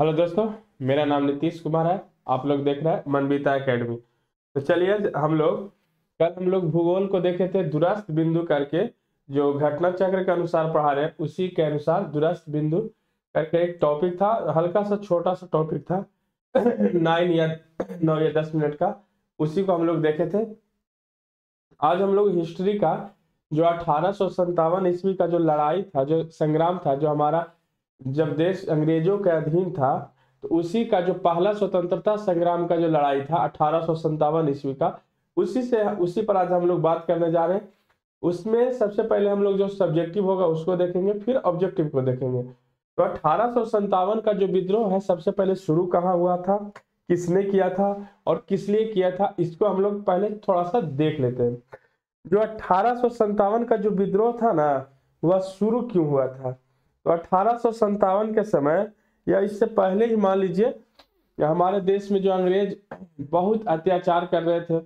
Hello दोस्तों, मेरा नाम नीतीश कुमार है। आप लोग देख रहे हैं मनबीता एकेडमी। तो चलिए कल हम लोग भूगोल को देखे थे दूरस्थ बिंदु करके। जो घटना चक्र के अनुसार पढ़ा रहे हैं उसी के अनुसार दूरस्थ बिंदु करके एक टॉपिक था। हल्का सा छोटा सा टॉपिक था 9 या 10 मिनट का। उसी को हम लोग देखे थे। आज हम लोग हिस्ट्री का जो 1857 ईस्वी का जो लड़ाई था, जो संग्राम था, जो हमारा जब देश अंग्रेजों के अधीन था, तो उसी का जो पहला स्वतंत्रता संग्राम का जो लड़ाई था 1857 ईस्वी का, उसी पर आज हम लोग बात करने जा रहे हैं। उसमें सबसे पहले हम लोग जो सब्जेक्टिव होगा उसको देखेंगे, फिर ऑब्जेक्टिव को देखेंगे। तो 1857 का जो विद्रोह है, सबसे पहले शुरू कहाँ हुआ था, किसने किया था और किस लिए किया था, इसको हम लोग पहले थोड़ा सा देख लेते हैं। जो 1857 का जो विद्रोह था ना, वह शुरू क्यों हुआ था? तो 1857 के समय या इससे पहले ही मान लीजिए, हमारे देश में जो अंग्रेज बहुत अत्याचार कर रहे थे,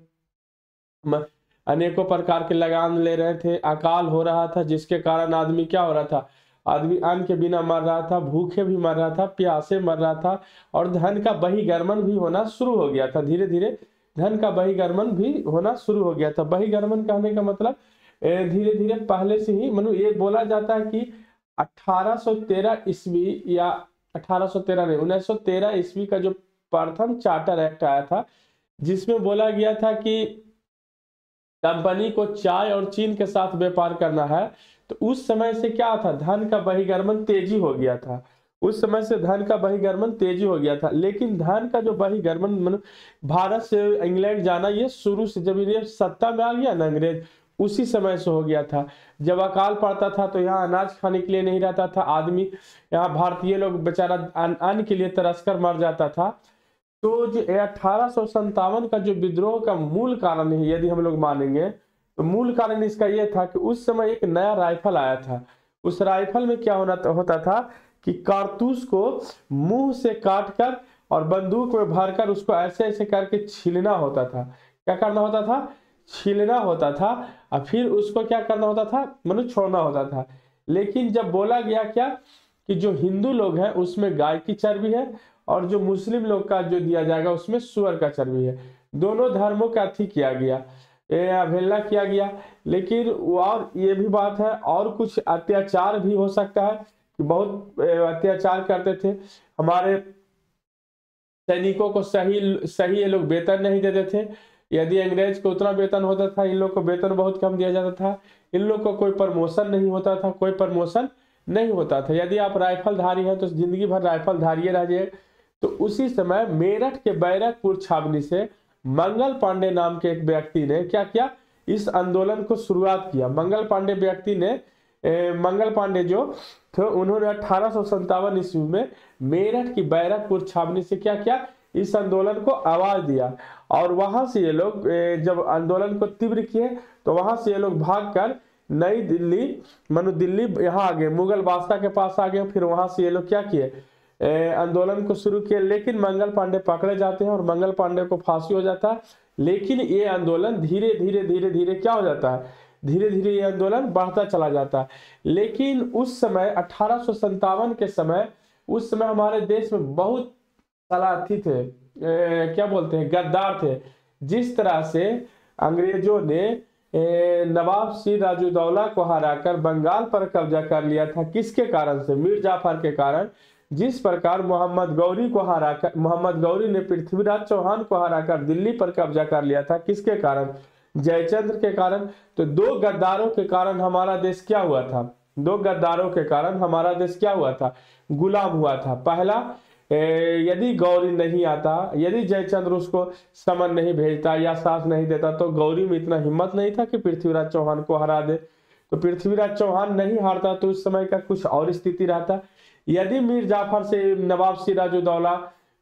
अनेकों प्रकार के लगान ले रहे थे, अकाल हो रहा था, जिसके कारण आदमी क्या हो रहा था, आदमी अन्न के बिना मर रहा था, भूखे भी मर रहा था, प्यासे मर रहा था, और धन का बहिर्गमन भी होना शुरू हो गया था। धीरे धीरे धन का बहिर्गमन भी होना शुरू हो गया था। बहिर्गमन कहने का मतलब धीरे धीरे पहले से ही, मतलब ये बोला जाता है कि 1813 ईस्वी या 1813 नहीं, 1913 ईस्वी का जो प्रथम चार्टर एक्ट आया था, जिसमें बोला गया था कि कंपनी को चाय और चीन के साथ व्यापार करना है। तो उस समय से क्या था, धन का बहिर्गमन तेजी हो गया था। उस समय से धन का बहिर्गमन तेजी हो गया था। लेकिन धन का जो बहिर्गमन, मतलब भारत से इंग्लैंड जाना, ये शुरू से जब ये सत्ता में आ गया ना अंग्रेज, उसी समय से हो गया था। जब अकाल पड़ता था तो यहाँ अनाज खाने के लिए नहीं रहता था आदमी, यहाँ भारतीय लोग बेचारा अन्न के लिए तरस कर मर जाता था। तो जो 1857 का जो विद्रोह का मूल कारण है, यदि हम लोग मानेंगे तो मूल कारण इसका यह था कि उस समय एक नया राइफल आया था। उस राइफल में क्या होता था कि कारतूस को मुंह से काटकर और बंदूक में भरकर उसको ऐसे ऐसे करके छीलना होता था। क्या करना होता था? छीलना होता था। और फिर उसको क्या करना होता था, मतलब छोड़ना होता था। लेकिन जब बोला गया क्या कि जो हिंदू लोग हैं उसमें गाय की चर्बी है, और जो मुस्लिम लोग का जो दिया जाएगा उसमें सुअर का चर्बी है, दोनों धर्मों का अथी किया गया, अवहेलना किया गया। लेकिन और ये भी बात है, और कुछ अत्याचार भी हो सकता है कि बहुत अत्याचार करते थे। हमारे सैनिकों को सही सही ये लोग वेतन नहीं देते थे। यदि अंग्रेज को उतना वेतन होता था, इन लोग को वेतन बहुत कम दिया जाता था। इन लोग को कोई प्रमोशन नहीं होता था, कोई प्रमोशन नहीं होता था। यदि आप राइफलधारी हैं तो जिंदगी भर राइफलधारी रह जाए। तो उसी समय मेरठ के बैरकपुर छावनी से मंगल पांडे नाम के एक व्यक्ति ने क्या किया, इस आंदोलन को शुरुआत किया। मंगल पांडे व्यक्ति ने मंगल पांडे जो थे, उन्होंने 1857 ईस्वी में मेरठ की बैरकपुर छावनी से क्या किया, इस आंदोलन को आवाज दिया। और वहां से ये लोग जब आंदोलन को तीव्र किए तो वहां से ये लोग भागकर नई दिल्ली, मनु दिल्ली यहाँ आ गए, मुगल बादशाह के पास आ गए। फिर वहां से ये लोग क्या किए, आंदोलन को शुरू किया। लेकिन मंगल पांडे पकड़े जाते हैं और मंगल पांडे को फांसी हो जाता है। लेकिन ये आंदोलन धीरे धीरे धीरे धीरे क्या हो जाता है, धीरे धीरे ये आंदोलन बढ़ता चला जाता है। लेकिन उस समय 1857 के समय, उस समय हमारे देश में बहुत सलाथी थे, क्या बोलते हैं, गद्दार थे। जिस तरह से अंग्रेजों ने नवाब सिराजुद्दौला को हराकर बंगाल पर कब्जा कर लिया था, किसके कारण से, मीर जाफर के कारण। जिस प्रकार मोहम्मद गौरी ने पृथ्वीराज चौहान को हराकर दिल्ली पर कब्जा कर लिया था, किसके कारण, जयचंद्र के कारण। तो दो गद्दारों के कारण हमारा देश क्या हुआ था, दो गद्दारों के कारण हमारा देश क्या हुआ था, गुलाम हुआ था। पहला, यदि गौरी नहीं आता, यदि जयचंद्र उसको समन नहीं भेजता या साथ नहीं देता, तो गौरी में इतना हिम्मत नहीं था कि पृथ्वीराज चौहान को हरा दे। तो पृथ्वीराज चौहान नहीं हारता तो उस समय का कुछ और स्थिति रहता। यदि मीर जाफर से नवाब सिराजुद्दौला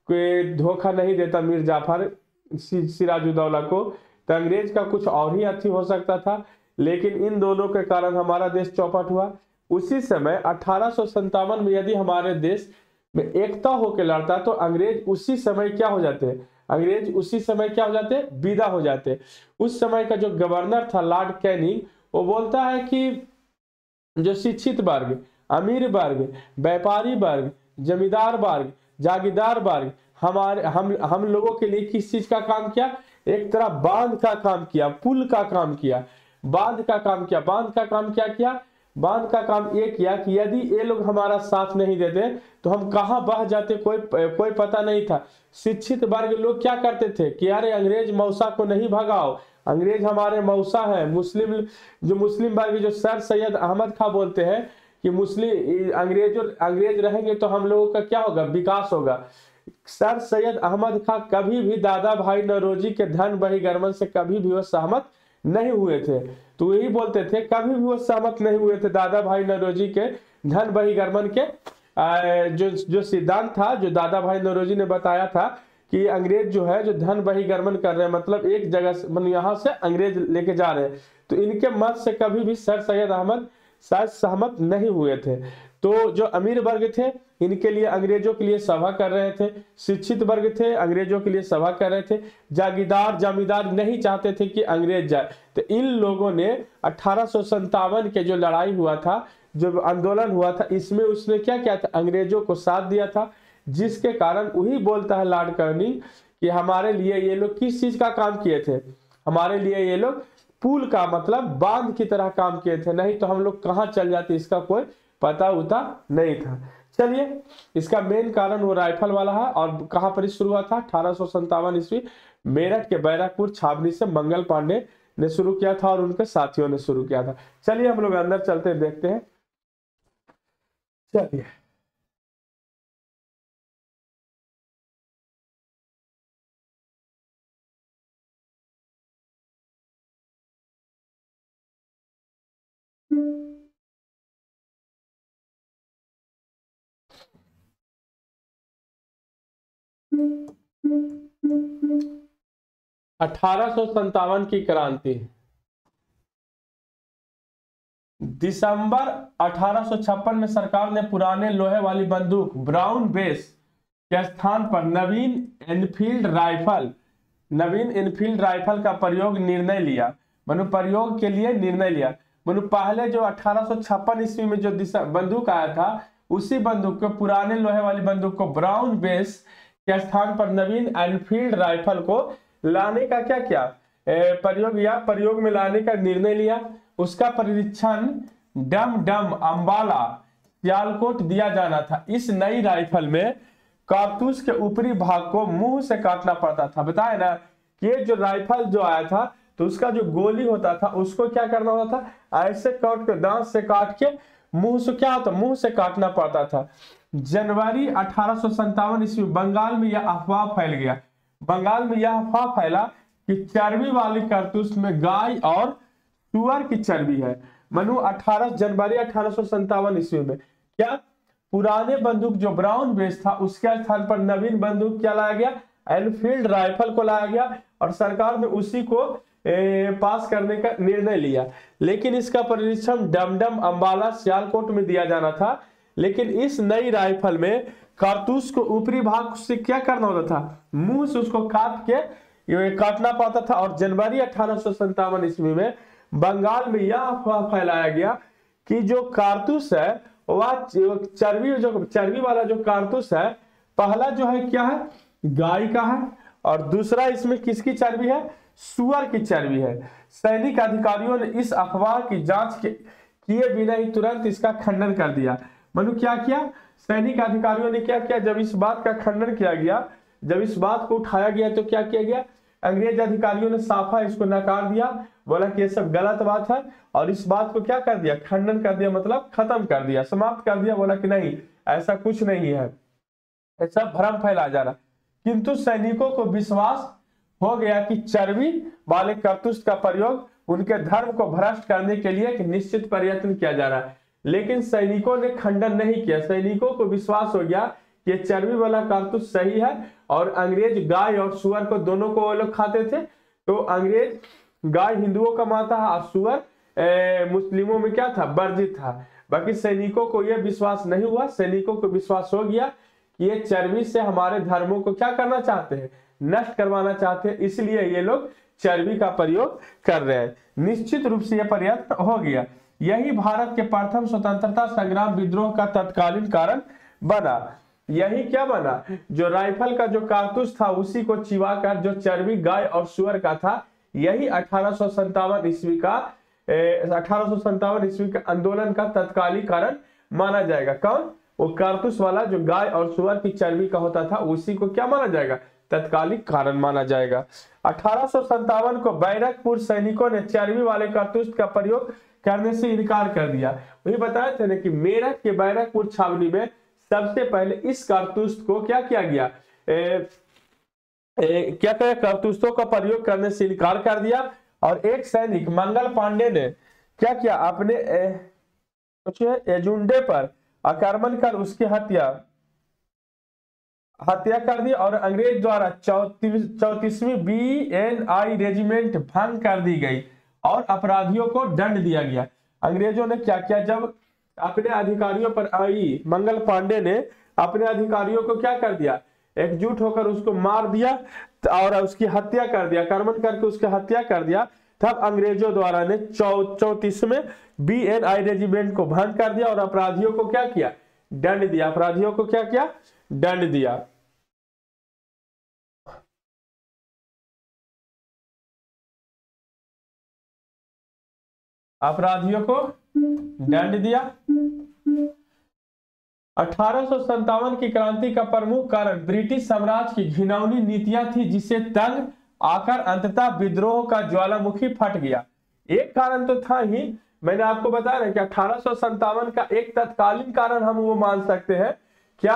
को धोखा नहीं देता, मीर जाफर सिराजुद्दौला को, तो अंग्रेज का कुछ और ही अथी हो सकता था। लेकिन इन दोनों के कारण हमारा देश चौपट हुआ। उसी समय 1857 में यदि हमारे देश में एकता होकर लड़ता तो अंग्रेज उसी समय क्या हो जाते, अंग्रेज उसी समय क्या हो जाते, विदा हो जाते। उस समय का जो गवर्नर था लॉर्ड कैनिंग, वो बोलता है कि जो शिक्षित वर्ग, अमीर वर्ग, व्यापारी वर्ग, जमींदार वर्ग, जागीरदार वर्ग हम लोगों के लिए किस चीज का काम किया? एक तरह बांध का काम किया, पुल का काम किया, बांध का काम किया। बांध का काम क्या किया? बांध का काम ये किया कि यदि ये लोग हमारा साथ नहीं देते तो हम कहां बह जाते कोई पता नहीं था। शिक्षित वर्ग लोग क्या करते थे कि अरे अंग्रेज मौसा को नहीं भगाओ, अंग्रेज हमारे मौसा है। मुस्लिम वर्ग जो सर सैयद अहमद खां बोलते हैं कि अंग्रेज रहेंगे तो हम लोगों का क्या होगा? विकास होगा। सर सैयद अहमद खां कभी भी दादा भाई नौरोजी के धन बहिर्गमन से कभी भी वो सहमत नहीं हुए थे। तो यही बोलते थे, कभी भी वो सहमत नहीं हुए थे दादा भाई नौरोजी के धन बहिर्गमन के जो सिद्धांत था, जो दादा भाई नौरोजी ने बताया था कि अंग्रेज जो है जो धन बहिर्गमन कर रहे हैं, मतलब एक जगह से यहाँ से अंग्रेज लेके जा रहे हैं, तो इनके मत से कभी भी सर सैयद अहमद शायद सहमत नहीं हुए थे। तो जो अमीर वर्ग थे इनके लिए अंग्रेजों के लिए सभा कर रहे थे, शिक्षित वर्ग थे अंग्रेजों के लिए सभा कर रहे थे, जागीरदार जमींदार नहीं चाहते थे कि अंग्रेज जाए। तो इन लोगों ने 1857 के जो लड़ाई हुआ था, जो आंदोलन हुआ था, इसमें उसने क्या किया था? अंग्रेजों को साथ दिया था, जिसके कारण वही बोलता है लॉर्ड कर्निंग कि हमारे लिए ये लोग किस चीज का काम किए थे? हमारे लिए ये लोग पुल का मतलब बांध की तरह काम किए थे, नहीं तो हम लोग कहां चल जाते इसका कोई पता उता नहीं था। चलिए, इसका मेन कारण वो राइफल वाला है। और कहां पर शुरू हुआ था? 1857 ईस्वी मेरठ के बैरकपुर छावनी से मंगल पांडे ने शुरू किया था और उनके साथियों ने शुरू किया था। चलिए हम लोग अंदर चलते हैं, देखते हैं। चलिए, अठारह सौ सत्तावन की क्रांति। दिसंबर 1856 में सरकार ने पुराने लोहे वाली बंदूक ब्राउन बेस के स्थान पर नवीन एनफील्ड राइफल का प्रयोग निर्णय लिया। प्रयोग के लिए निर्णय लिया। पहले जो 1856 ईस्वी में जो बंदूक आया था, उसी बंदूक को, पुराने लोहे वाली बंदूक को ब्राउन बेस के स्थान पर नवीन एनफील्ड राइफल को लाने का क्या किया? प्रयोग में लाने का निर्णय लिया। उसका परीक्षण डम अंबाला सियालकोट दिया जाना था। इस नई राइफल में कारतूस के ऊपरी भाग को मुंह से काटना पड़ता था। बताए ना कि ये जो राइफल जो आया था, तो उसका जो गोली होता था उसको क्या करना होता था? ऐसे काट के, दांत से काट के मुंह से क्या होता? मुंह से काटना पड़ता था। जनवरी 1857 ईस्वी बंगाल में यह अफवाह फैल गया। बंगाल में यह अफवाह फैला कि चर्बी वाली कारतूस में गाय और सुअर की चर्बी है। जनवरी 1857 ईस्वी में क्या पुराने बंदूक जो ब्राउन बेस था उसके स्थान पर नवीन बंदूक क्या लाया गया? एनफील्ड राइफल को लाया गया और सरकार ने उसी को पास करने का निर्णय लिया। लेकिन इसका परीक्षण डमडम अंबाला सियालकोट में दिया जाना था। लेकिन इस नई राइफल में कारतूस को ऊपरी भाग से क्या करना होता था? मुंह से उसको काटना पड़ता था। और जनवरी 1857 ईस्वी में बंगाल में यह अफवाह फैलाया गया कि जो कारतूस है वह चर्बी वाला जो कारतूस है, पहला जो है क्या है? गाय का है, और दूसरा इसमें किसकी चर्बी है? सुअर की चर्बी है। सैनिक अधिकारियों ने इस अफवाह की जांच किए बिना ही तुरंत इसका खंडन कर दिया। क्या किया? सैनिक अधिकारियों ने क्या किया? जब इस बात का खंडन किया गया, जब इस बात को उठाया गया, तो क्या किया गया? अंग्रेज अधिकारियों ने साफा इसको नकार दिया, बोला कि ये सब गलत बात है, और इस बात को क्या कर दिया? खंडन कर दिया, मतलब खत्म कर दिया, समाप्त कर दिया। बोला कि नहीं, ऐसा कुछ नहीं है, ऐसा भ्रम फैला जा रहा। किंतु सैनिकों को विश्वास हो गया कि चर्बी वाले कारतूस का प्रयोग उनके धर्म को भ्रष्ट करने के लिए एक निश्चित प्रयत्न किया जा रहा है। लेकिन सैनिकों ने खंडन नहीं किया। सैनिकों को विश्वास हो गया कि चर्बी वाला कारतूस सही है, और अंग्रेज गाय और सुअर को दोनों को वो लोग खाते थे। तो अंग्रेज गाय हिंदुओं का माता है और सुअर मुस्लिमों में क्या था? वर्जित था। बाकी सैनिकों को यह विश्वास नहीं हुआ। सैनिकों को विश्वास हो गया कि ये चर्बी से हमारे धर्मों को क्या करना चाहते हैं? नष्ट करवाना चाहते हैं, इसलिए ये लोग चर्बी का प्रयोग कर रहे हैं। निश्चित रूप से यह प्रयत्न हो गया। यही भारत के प्रथम स्वतंत्रता संग्राम विद्रोह का तत्कालीन कारण बना। यही क्या बना, जो राइफल का जो कारतूस था उसी को चिबाकर जो चर्बी गाय और सुअर का था, यही 1857 ईस्वी का 1857 ईस्वी के आंदोलन का तत्कालीन कारण माना जाएगा। कौन, वो कारतूस वाला जो गाय और सुअर की चर्बी का होता था, उसी को क्या माना जाएगा, तत्कालीन कारण माना जाएगा। 1857 को बैरकपुर सैनिकों ने चर्बी वाले कारतूस का प्रयोग करने से इनकार कर दिया। वही बताया था ना कि मेरठ के बैरकपुर छावनी में सबसे पहले इस कारतूस को क्या किया गया, क्या कहा, कारतूसों का प्रयोग करने से इनकार कर दिया। और एक सैनिक मंगल पांडे ने क्या किया, अपने एजेंडे पर आक्रमण कर उसकी हत्या कर दी और अंग्रेज द्वारा 34वीं BNI रेजिमेंट भंग कर दी गई और अपराधियों को दंड दिया गया। अंग्रेजों ने क्या किया, जब अपने अधिकारियों पर आई, मंगल पांडे ने अपने अधिकारियों को क्या कर दिया, एकजुट होकर उसको मार दिया और उसकी हत्या कर दिया, आक्रमण करके उसकी हत्या कर दिया। तब अंग्रेजों द्वारा ने 34वें BNI रेजिमेंट को भंग कर दिया और अपराधियों को क्या किया, दंड दिया। अपराधियों को क्या किया, दंड दिया। अपराधियों को दंड दिया। 1857 की क्रांति का प्रमुख कारण ब्रिटिश साम्राज्य की घिनौनी नीतियां थी, जिसे तंग आकर अंततः विद्रोह का ज्वालामुखी फट गया। एक कारण तो था ही, मैंने आपको बताया कि 1857 का एक तत्कालीन कारण हम वो मान सकते हैं, क्या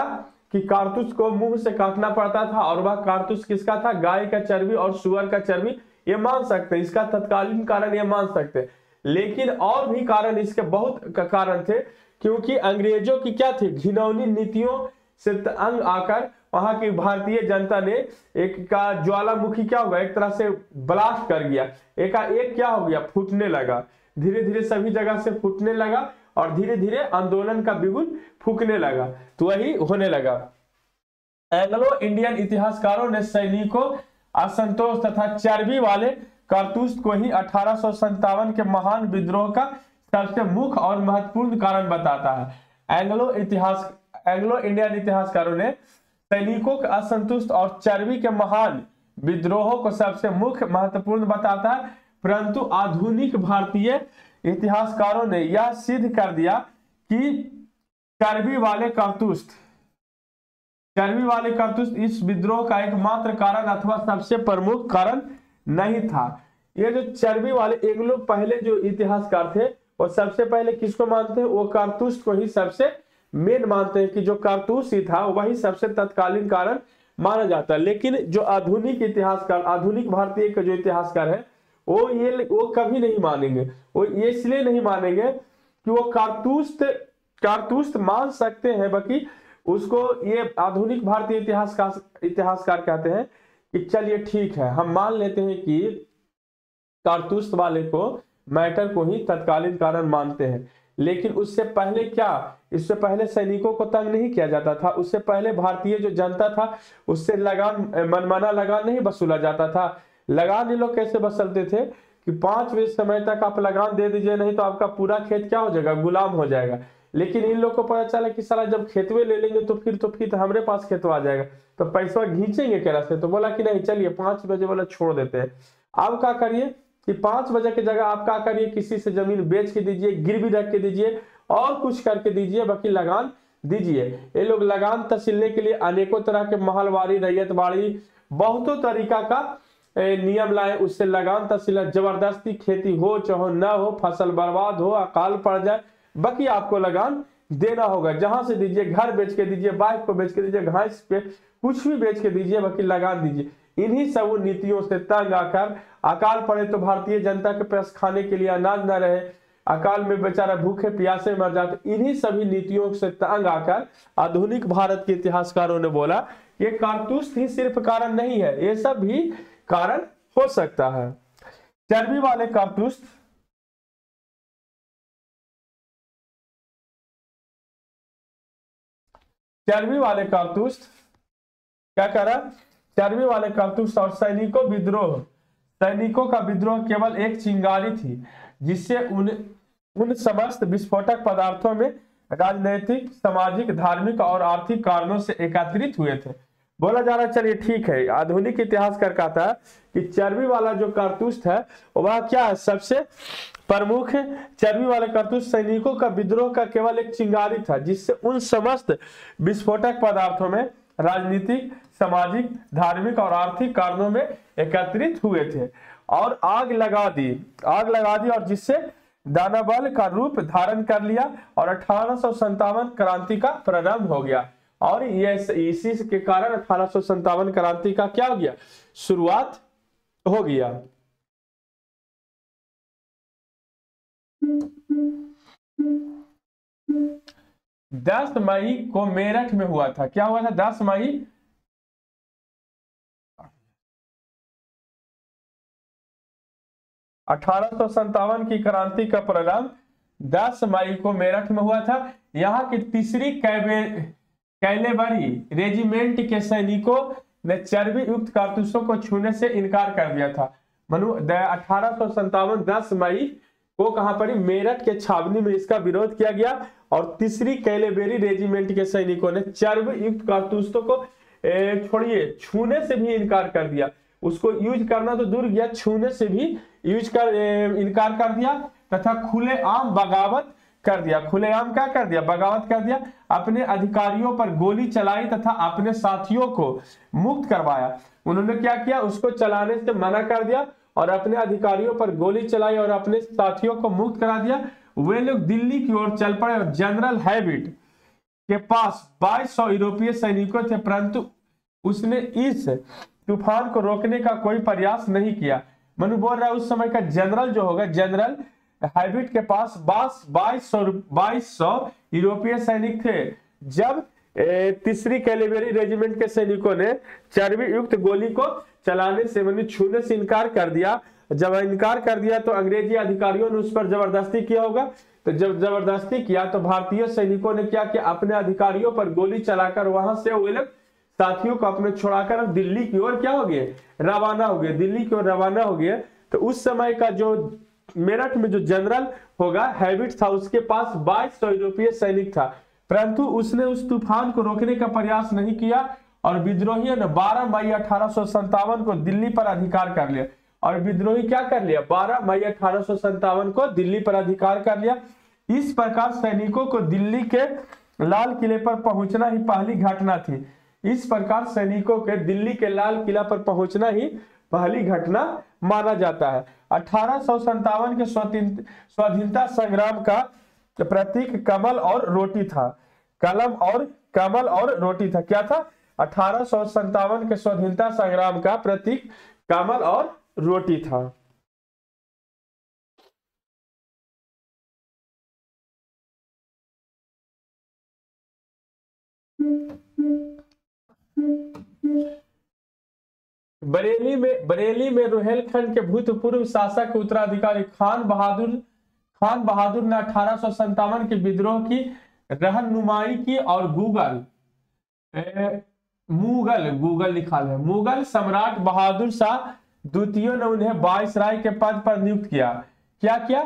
कि कारतूस को मुंह से काटना पड़ता था और वह कारतूस किसका था, गाय का चर्बी और सुअर का चर्बी, ये मान सकते हैं, इसका तत्कालीन कारण ये मान सकते हैं। लेकिन और भी कारण इसके बहुत कारण थे, क्योंकि अंग्रेजों की क्या थी, घिनौनी नीतियों से तंग आकर वहां की भारतीय जनता ने एक का ज्वालामुखी क्या होगा, एक तरह से ब्लास्ट कर गया, एक क्या हो गया, फूटने लगा, धीरे धीरे सभी जगह से फूटने लगा और धीरे धीरे आंदोलन का बिगुल फूकने लगा। तो वही होने लगा। एंग्लो इंडियन इतिहासकारों ने सैनिकों असंतोष तथा चर्बी वाले कारतूस को ही 1857 के महान विद्रोह का सबसे मुख्य और महत्वपूर्ण कारण बताता है। एंग्लो इंडियन इतिहासकारों ने सैनिकों का असंतुष्ट और चर्बी के महान विद्रोहों को सबसे मुख्य महत्वपूर्ण बताता है, परंतु आधुनिक भारतीय इतिहासकारों ने यह सिद्ध कर दिया कि चर्बी वाले कारतूस इस विद्रोह का एकमात्र कारण अथवा सबसे प्रमुख कारण नहीं था। ये जो चर्बी वाले एंग्लो पहले जो इतिहासकार थे वो सबसे पहले किसको मानते हैं, वो कारतूस को ही सबसे मेन मानते हैं कि जो कारतूस ही था वही सबसे तत्कालीन कारण माना जाता है। लेकिन जो आधुनिक इतिहासकार, आधुनिक भारतीय के जो इतिहासकार है वो कभी नहीं मानेंगे। वो ये इसलिए नहीं मानेंगे कि वो कारतूस मान सकते हैं, बाकी उसको ये आधुनिक भारतीय इतिहासकार कहते हैं कि चलिए ठीक है, हम मान लेते हैं कि कारतूस वाले को मैटर को ही तत्कालीन कारण मानते हैं। लेकिन उससे पहले क्या, इससे पहले सैनिकों को तंग नहीं किया जाता था, उससे पहले भारतीय जो जनता था उससे मनमाना लगान नहीं वसूला जाता था। लगान ये लोग कैसे वसूलते थे कि 5 बजे समय तक आप लगान दे दीजिए, नहीं तो आपका पूरा खेत क्या हो जाएगा, गुलाम हो जाएगा। लेकिन इन लोग को पता चला कि साला जब खेतवे ले लेंगे तो फिर हमारे पास खेतवा आ जाएगा, तो पैसा घींचेंगे कैसे से, तो बोला कि नहीं चलिए 5 बजे वाला छोड़ देते हैं। अब क्या करिए कि 5 बजे की जगह आप क्या करिए, किसी से जमीन बेच के दीजिए, गिरवी रख के दीजिए और कुछ करके दीजिए, बाकी लगान दीजिए। ये लोग लगान तसीलने के लिए अनेकों तरह के महलवारी, रैयतवाड़ी, बहुतों तरीका का नियम लाए, उससे लगान तसीला। जबरदस्ती खेती हो चाहे न हो, फसल बर्बाद हो, अकाल पड़ जाए, बाकी आपको लगान देना होगा। जहां से दीजिए, घर बेच के दीजिए, बाइक को बेच के दीजिए, घास पे कुछ भी बेच के दीजिए, बाकी लगान दीजिए। इन्हीं सब नीतियों से तंग आकर अकाल पड़े तो भारतीय जनता के पास खाने के लिए अनाज न रहे, अकाल में बेचारा भूखे प्यासे मर जाते। इन्हीं सभी नीतियों से तंग आकर आधुनिक भारत के इतिहासकारों ने बोला ये कारतूस ही सिर्फ कारण नहीं है, ये सब भी कारण हो सकता है। चर्बी वाले कारतूस क्या करा, चर्बी वाले कारतूस और सैनिकों का विद्रोह केवल एक चिंगारी थी, जिससे उन समस्त विस्फोटक पदार्थों में राजनीतिक, सामाजिक, धार्मिक और आर्थिक कारणों से एकत्रित हुए थे। बोला जा रहा है, चलिए ठीक है, आधुनिक इतिहासकार कहता है कि चर्बी वाला जो कारतूस है वह क्या है, सबसे प्रमुख चर्बी वाले कारतूस सैनिकों का विद्रोह का केवल एक चिंगारी था, जिससे उन समस्त विस्फोटक पदार्थों में राजनीतिक, सामाजिक, धार्मिक और आर्थिक कारणों में एकत्रित हुए थे और आग लगा दी और जिससे दानवबल का रूप धारण कर लिया और 1857 क्रांति का प्रारंभ हो गया। और ये इसी के कारण 1857 क्रांति का क्या हो गया, शुरुआत हो गया। दस मई को मेरठ में हुआ था, क्या हुआ था, 10 मई 1857 की क्रांति का प्रारंभ 10 मई को मेरठ में हुआ था। यहाँ की तीसरी कैलेबरी रेजिमेंट के सैनिकों ने चर्बी युक्त कारतूसों को छूने से इनकार कर दिया था। 1857 10 मई को कहां पर, मेरठ के छावनी में इसका विरोध किया गया और तीसरी कैलेबरी रेजिमेंट के सैनिकों ने चर्बी युक्त कारतूसों को छोड़िए छूने से भी इनकार कर दिया। उसको यूज करना तो दूर गया, छूने से भी इनकार कर दिया तथा खुलेआम बगावत कर दिया। खुलेआम क्या कर दिया, बगावत कर दिया। अपने अधिकारियों पर गोली चलाई तथा अपने साथियों को मुक्त करवाया। उन्होंने क्या किया, उसको चलाने से मना कर दिया और अपने अधिकारियों पर गोली चलाई और अपने साथियों को मुक्त करा दिया। वे लोग दिल्ली की ओर चल पड़े और जनरल हैबिट के पास 2200 यूरोपीय सैनिकों थे, परंतु उसने इस तूफान को रोकने का कोई प्रयास नहीं किया। मनु बोल रहा है उस समय का जनरल जो होगा, जनरल हैबिट के पास 2200 यूरोपीय सैनिक थे। जब तीसरी कैलेबरी रेजिमेंट के सैनिकों ने चर्बी युक्त गोली को चलाने से छूने से इनकार कर दिया। जब इनकार कर दिया तो अंग्रेजी अधिकारियों ने उस पर जबरदस्ती किया होगा। तो जब जबरदस्ती किया तो भारतीय सैनिकों ने क्या किया, अपने अधिकारियों पर गोली चलाकर वहां से वे लोग साथियों को अपने छोड़ाकर दिल्ली की ओर क्या हो गए, रवाना हो गए, दिल्ली की ओर रवाना हो गए। तो उस समय का जो मेरठ में जो जनरल होगा हैबिट था, उसके पास 2200 यूरोपीय सैनिक था, परंतु उसने उस तूफान को रोकने का प्रयास नहीं किया और विद्रोहियों ने 12 मई 1857 को दिल्ली पर अधिकार कर लिया। और विद्रोही क्या कर लिया, 12 मई 1857 को दिल्ली पर अधिकार कर लिया। इस प्रकार सैनिकों को दिल्ली के लाल किले पर पहुंचना ही पहली घटना थी। इस प्रकार सैनिकों के दिल्ली के लाल किला पर पहुंचना ही पहली घटना माना जाता है। 1857 के स्वाधीनता संग्राम का प्रतीक कमल और रोटी था। कमल और रोटी था। क्या था, 1857 के स्वाधीनता संग्राम का प्रतीक कमल और रोटी था। बरेली में रुहेलखंड के भूतपूर्व शासक के उत्तराधिकारी खान बहादुर ने 1857 के विद्रोह की रहनुमाई की और मुगल सम्राट बहादुर शाह द्वितीय ने उन्हें वायसराय के पद पर नियुक्त किया। क्या किया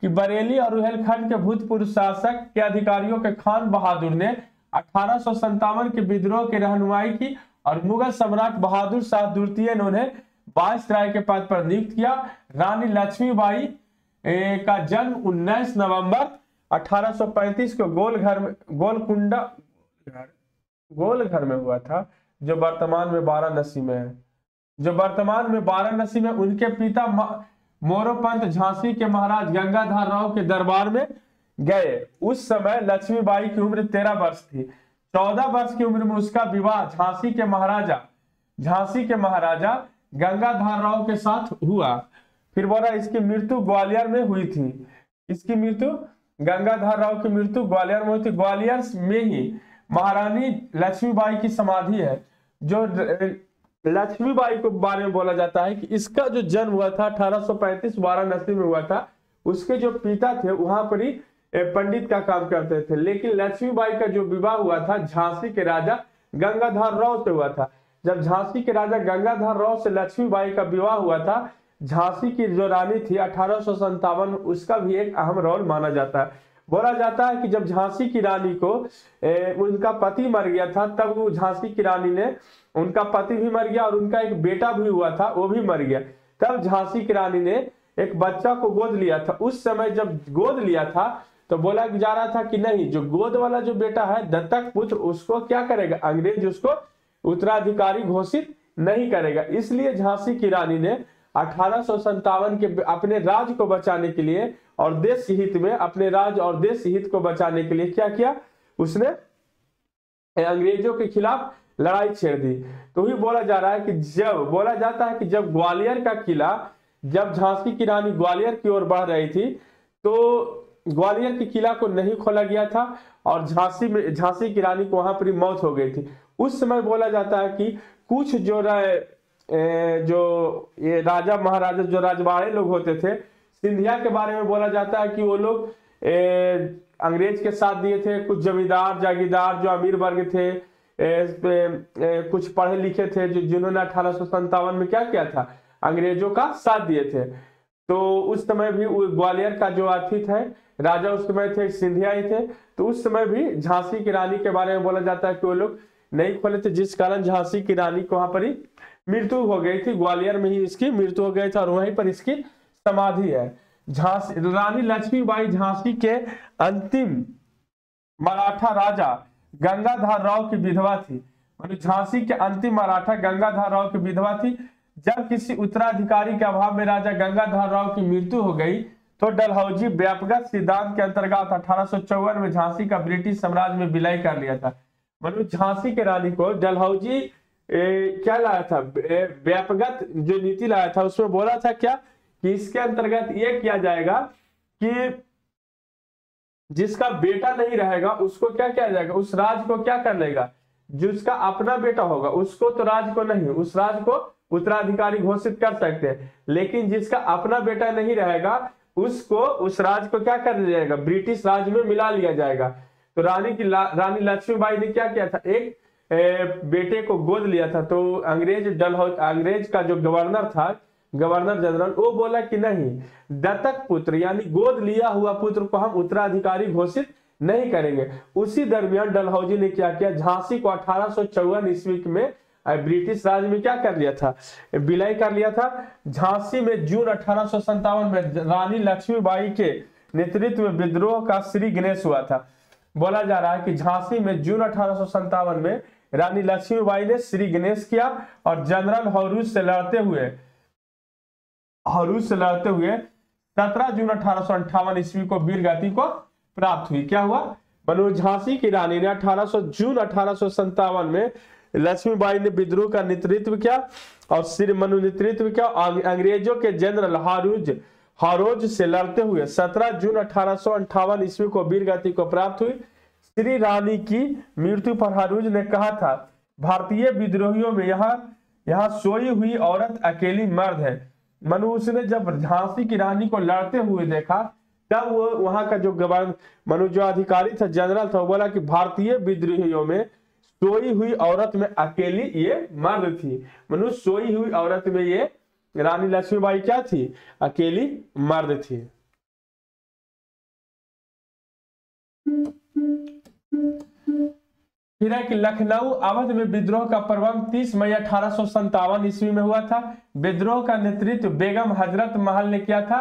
कि बरेली और रुहेलखंड के भूतपूर्व शासक के अधिकारियों के खान बहादुर ने 1857 के विद्रोह की रहनुमाई की और मुगल सम्राट बहादुर शाह द्वितीय ने उन्हें वायसराय के पद पर नियुक्त किया। रानी लक्ष्मीबाई का जन्म 19 नवंबर 1835 को गोलघर में हुआ था, जो वर्तमान में वाराणसी में है। उनके पिता मोरोपंत झांसी के महाराज गंगाधर राव के दरबार में गए। उस समय लक्ष्मीबाई की उम्र 13 वर्ष थी। 14 वर्ष की उम्र में उसका विवाह झांसी के महाराजा गंगाधर राव के साथ हुआ। फिर बोला इसकी मृत्यु ग्वालियर में हुई थी। गंगाधर राव की मृत्यु ग्वालियर में हुई थी। ग्वालियर में ही महारानी लक्ष्मीबाई की समाधि है। जो लक्ष्मीबाई के बारे में बोला जाता है कि इसका जो जन्म हुआ था 1835 वाराणसी में हुआ था। उसके जो पिता थे वहां पर ही पंडित का काम करते थे, लेकिन लक्ष्मीबाई का जो विवाह हुआ था झांसी के राजा गंगाधर राव से हुआ था। जब झांसी के राजा गंगाधर राव से लक्ष्मीबाई का विवाह हुआ था, झांसी की जो रानी थी 1857, उसका भी एक अहम रोल माना जाता है। बोला जाता है कि जब झांसी की रानी को उनका पति मर गया था, तब वो झांसी की रानी ने, उनका पति भी मर गया और उनका एक बेटा भी हुआ था, वो भी मर गया। तब झांसी की रानी ने एक बच्चा को गोद लिया था। उस समय जब गोद लिया था तो बोला जा रहा था कि नहीं, जो गोद वाला जो बेटा है दत्तक पुत्र, उसको क्या करेगा, अंग्रेज उसको उत्तराधिकारी घोषित नहीं करेगा। इसलिए झांसी की रानी ने 1857 के अपने राज्य को बचाने के लिए और देश हित में, अपने राज्य और देश हित को बचाने के लिए क्या किया, उसने अंग्रेजों के खिलाफ लड़ाई छेड़ दी। तो ही बोला जा रहा है कि जब बोला जाता है कि जब ग्वालियर का किला, जब झांसी की रानी ग्वालियर की ओर बढ़ रही थी तो ग्वालियर के किला को नहीं खोला गया था और झांसी की रानी को वहां पर मौत हो गई थी। उस समय बोला जाता है कि कुछ जो ये राजा महाराजा जो राजवाड़े लोग होते थे, सिंधिया के बारे में बोला जाता है कि वो लोग अंग्रेज के साथ दिए थे। कुछ जमींदार जागीरदार जो अमीर वर्ग थे, कुछ पढ़े लिखे थे, जिन्होंने 1857 में क्या किया था, अंग्रेजों का साथ दिए थे। तो उस समय भी ग्वालियर का जो आतिथ है राजा उस समय थे, सिंधिया ही थे। तो उस समय भी झांसी की रानी के बारे में बोला जाता है कि वो लोग नहीं खोले थे, जिस कारण झांसी की रानी को वहां पर ही मृत्यु हो गई थी। ग्वालियर में ही इसकी मृत्यु हो गई थी और वहीं पर इसकी समाधि है। रानी लक्ष्मीबाई झांसी के अंतिम मराठा राजा गंगाधर राव की विधवा थी। झांसी के अंतिम मराठा गंगाधर राव की विधवा थी। जब किसी उत्तराधिकारी के अभाव में राजा गंगाधर राव की मृत्यु हो गई तो डलहौजी व्यापक सिद्धांत के अंतर्गत 1854 में झांसी का ब्रिटिश साम्राज्य में विलय कर लिया था। झांसी के रानी को डलहौजी क्या लाया था, व्यापक जो नीति लाया था, उसमें बोला था क्या कि इसके अंतर्गत ये किया जाएगा कि जिसका बेटा नहीं रहेगा उसको क्या किया जाएगा, उस राज को क्या कर लेगा, जिसका अपना बेटा होगा उसको तो राज को नहीं, उस राज को उत्तराधिकारी घोषित कर सकते हैं, लेकिन जिसका अपना बेटा नहीं रहेगा उसको, उस राज को क्या कर दिया जाएगा, ब्रिटिश राज में मिला लिया जाएगा। तो रानी लक्ष्मीबाई ने क्या किया था, एक बेटे को गोद लिया था। तो अंग्रेज का जो गवर्नर था, गवर्नर जनरल, वो बोला कि नहीं, दत्तक पुत्र यानी गोद लिया हुआ पुत्र को हम उत्तराधिकारी घोषित नहीं करेंगे। उसी दरमियान डलहौजी ने क्या किया, झांसी को 1854 ईस्वी में ब्रिटिश राज में क्या कर लिया था, विलय कर लिया था। झांसी में जून 1857 में रानी लक्ष्मीबाई के नेतृत्व में विद्रोह का श्री गणेश हुआ था। बोला जा रहा है कि झांसी में जून 1857 में रानी लक्ष्मीबाई ने श्री गणेश किया और जनरल हौरूज से लड़ते हुए 17 जून 1858 ईस्वी को वीरगति को प्राप्त हुई। क्या हुआ, झांसी की रानी ने जून 1857 में लक्ष्मीबाई ने विद्रोह का नेतृत्व किया और श्री नेतृत्व किया। अंग्रेजों के जनरल हारोज से लड़ते हुए 17 जून 1858 ईस्वी को वीरगति को प्राप्त हुई। श्री रानी की मृत्यु पर हारोज ने कहा था, भारतीय विद्रोहियों में यहाँ सोई हुई औरत अकेली मर्द है। उसने जब झांसी की रानी को लड़ते हुए देखा तब वो वहां का जो गवर्नर जो अधिकारी था, जनरल था, वो बोला कि भारतीय विद्रोहियों में सोई हुई औरत में अकेली ये मर्द थी। सोई हुई औरत में ये रानी लक्ष्मीबाई क्या थी, अकेली मर्द थी। फिर है कि लखनऊ अवध में विद्रोह का प्रबंध 30 मई 1857 ईस्वी में हुआ था। विद्रोह का नेतृत्व बेगम हजरत महल ने किया था।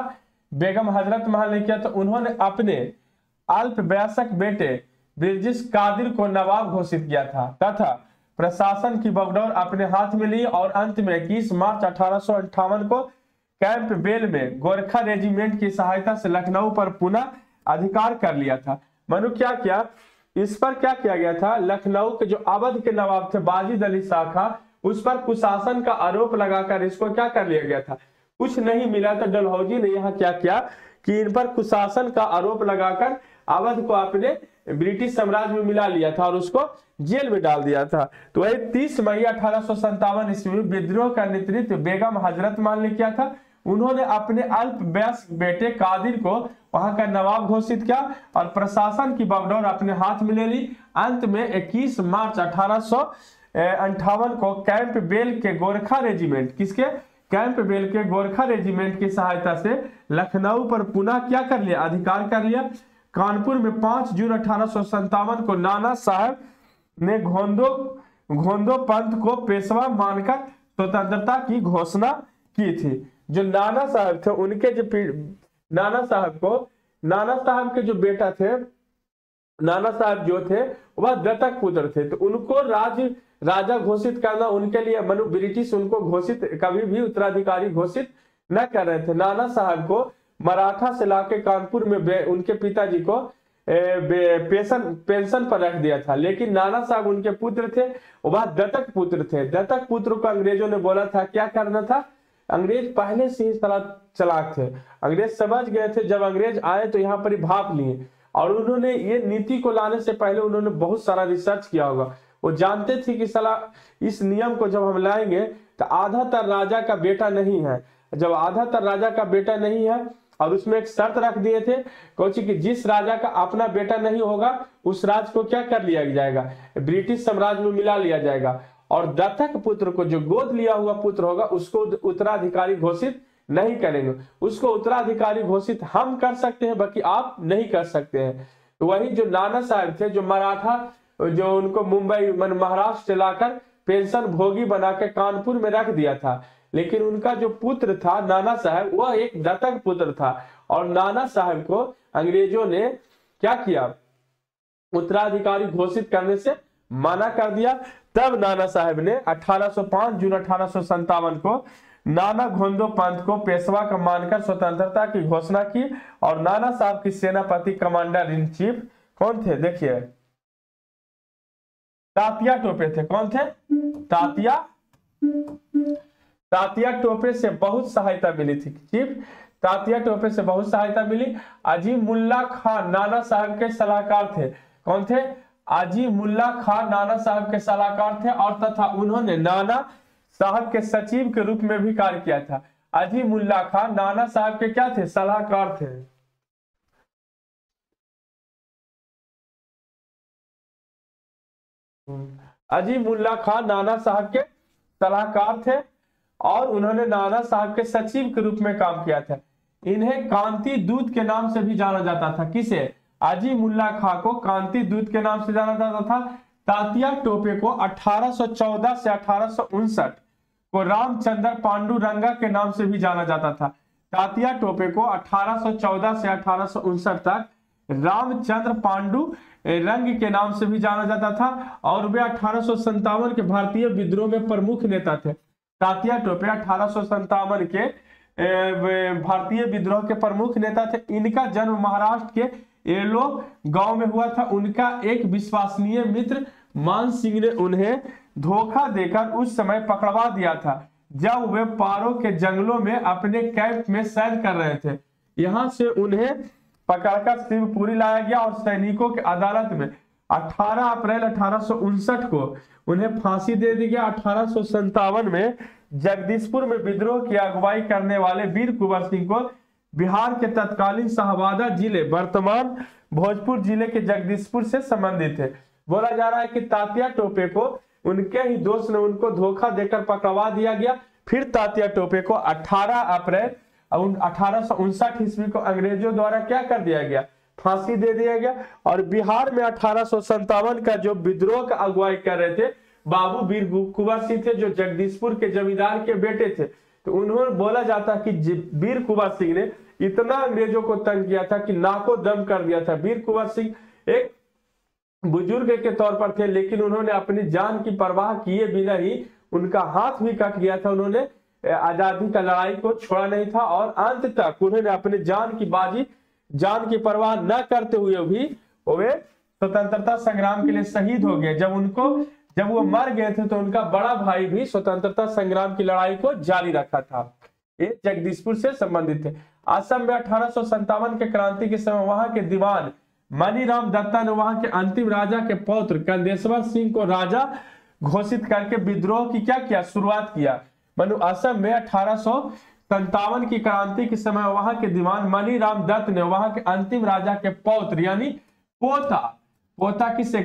तो उन्होंने अपने अल्पवयस्क बेटे ब्रिजेश कादिर को नवाब घोषित किया था तथा प्रशासन की बगडोर अपने हाथ में ली और अंत में 21 मार्च 1858 को कैंप बेल में गोरखा रेजिमेंट की सहायता से लखनऊ पर पुनः अधिकार कर लिया था। क्या किया, इस पर क्या किया गया था, लखनऊ के जो अवध के नवाब थे बाजिद अली शाखा, उस पर कुशासन का आरोप लगाकर इसको क्या कर लिया गया था, कुछ नहीं मिला। तो डलहौजी ने यहाँ क्या किया कि इन पर कुशासन का आरोप लगाकर अवध को अपने ब्रिटिश साम्राज्य में मिला लिया था और उसको जेल में डाल दिया था। तो वही 30 मई 1857 ईस्वी में विद्रोह का नेतृत्व बेगम हजरत महल ने किया था। उन्होंने अपने अल्पवयस्क बेटे कादिर को वहां का नवाब घोषित किया और प्रशासन की बगडोर अपने हाथ में ले ली। अंत में 21 मार्च 1858 को कैंप बेल के गोरखा रेजिमेंट, कैंप बेल के गोरखा रेजिमेंट की सहायता से लखनऊ पर पुनः क्या कर लिया, अधिकार कर लिया। कानपुर में 5 जून 1857 को नाना साहब ने घोंदो पंथ को पेशवा मानकर स्वतंत्रता की घोषणा की थी। जो नाना साहब थे उनके जो नाना साहब के जो बेटा थे, नाना साहब जो थे वह दत्तक पुत्र थे, तो उनको राजा घोषित करना उनके लिए ब्रिटिश उनको घोषित कभी भी उत्तराधिकारी घोषित न कर रहे थे। नाना साहब को मराठा से लाके कानपुर में उनके पिताजी को पेंशन पर रख दिया था, लेकिन नाना साहब उनके पुत्र थे, वह दत्तक पुत्र थे। दत्तक पुत्र को अंग्रेजों ने बोला था क्या करना था, अंग्रेज पहले से ही चालाक थे, अंग्रेज समझ गए थे, जब अंग्रेज आए तो यहाँ पर ही भाप लिए, और उन्होंने ये नीति को लाने से पहले उन्होंने बहुत सारा रिसर्च किया होगा। वो जानते थे कि साला इस नियम को जब हम लाएंगे तो आधातर राजा का बेटा नहीं है, जब आधातर राजा का बेटा नहीं है, और उसमें एक शर्त रख दिए थे कोची कि जिस राजा का अपना बेटा नहीं होगा उस राज को क्या कर लिया जाएगा, ब्रिटिश साम्राज्य में मिला लिया जाएगा, और दत्तक पुत्र को जो गोद लिया हुआ पुत्र होगा उसको उत्तराधिकारी घोषित नहीं करेंगे, उसको उत्तराधिकारी घोषित हम कर सकते हैं, बाकी आप नहीं कर सकते हैं। तो वही जो नाना साहब थे, जो मराठा जो उनको मुंबई महाराष्ट्र से लाकर पेंशन भोगी बना के कानपुर में रख दिया था, लेकिन उनका जो पुत्र था नाना साहब वह एक दत्तक पुत्र था, और नाना साहब को अंग्रेजों ने क्या किया, उत्तराधिकारी घोषित करने से मना कर दिया। तब नाना साहब ने 5 जून 1857 को नाना घोंदो पंथ को पेशवा का मानकर स्वतंत्रता की घोषणा की, और नाना साहब की सेनापति कमांडर इन चीफ कौन थे, देखिए तात्या टोपे थे। कौन थे, तात्या टोपे से बहुत सहायता मिली थी, चीफ तात्या टोपे से बहुत सहायता मिली। अजीमुल्ला खान नाना साहब के सलाहकार थे। कौन थे, अजीमुल्ला खान नाना साहब के सलाहकार थे, और तथा उन्होंने नाना साहब के सचिव के रूप में भी कार्य किया था। अजीमुल्ला खान नाना साहब के क्या थे, सलाहकार थे। अजीमुल्ला खान नाना साहब के सलाहकार थे, और उन्होंने नाना साहब के सचिव के रूप में काम किया था। इन्हें कांति दूत के नाम से भी जाना जाता था। किसे, अजीमुल्ला खां को कांति दूत के नाम से जाना जाता था। तात्या टोपे को 1814 से 1859 को रामचंद्र पांडुरंगा के नाम से भी जाना जाता था। तात्या टोपे को 1814 से 1859 तक रामचंद्र पांडु रंग के नाम से भी जाना जाता था, और वे 1857 के भारतीय विद्रोह में प्रमुख नेता थे। तात्या टोपे 1857 के भारतीय विद्रोह के प्रमुख नेता थे। इनका जन्म महाराष्ट्र के एलो गांव में हुआ था। उनका एक विश्वसनीय मित्र मान सिंह ने उन्हें धोखा देकर उस समय पकड़वा दिया था, जब वे पारो के जंगलों में अपने कैंप में सैर कर रहे थे। यहां से उन्हें पकड़कर शिवपुरी लाया गया, और सैनिकों की अदालत में 18 अप्रैल 1859 को उन्हें फांसी दे दी गई। 1857 में जगदीशपुर में विद्रोह की अगुवाई करने वाले वीर कुंवर सिंह को बिहार के तत्कालीन शाहबादा जिले वर्तमान भोजपुर जिले के जगदीशपुर से संबंधित है। बोला जा रहा है कि तात्या टोपे को उनके ही दोस्त ने उनको धोखा देकर पकड़वा दिया गया। फिर तात्या टोपे को 18 अप्रैल 1859 ईस्वी को अंग्रेजों द्वारा क्या कर दिया गया, फांसी दे दिया गया। और बिहार में 1857 का जो विद्रोह का अगुवाई कर रहे थे बाबू वीर कुंवर सिंह थे, जो जगदीशपुर के जमींदार के बेटे थे। तो उन्होंने बोला जाता कि वीर कुंवर सिंह ने इतना अंग्रेजों को तंग किया था कि नाको दम कर दिया था। वीर कुंवर सिंह एक बुजुर्ग के तौर पर थे, लेकिन उन्होंने अपनी जान की परवाह किए बिना ही उनका हाथ भी कट गया था। उन्होंने आजादी का लड़ाई को छोड़ा नहीं था, और अंत तक उन्होंने अपने जान की परवाह न करते हुए भी वे स्वतंत्रता संग्राम के लिए शहीद हो गए। जब वो मर गए थे तो उनका बड़ा भाई भी स्वतंत्रता संग्राम की लड़ाई को जारी रखा था। ये जगदीशपुर से संबंधित है। असम में 1857 के क्रांति के समय वहां के दीवान मनीराम दत्ता ने वहां के अंतिम राजा के पौत्र कंदेश्वर सिंह को राजा घोषित करके विद्रोह की क्या किया, शुरुआत किया। असम में 1857 की क्रांति के समय वहां के दीवान मनीराम दत्त ने वहां के अंतिम राजा के पौत्र यानी पोता किसे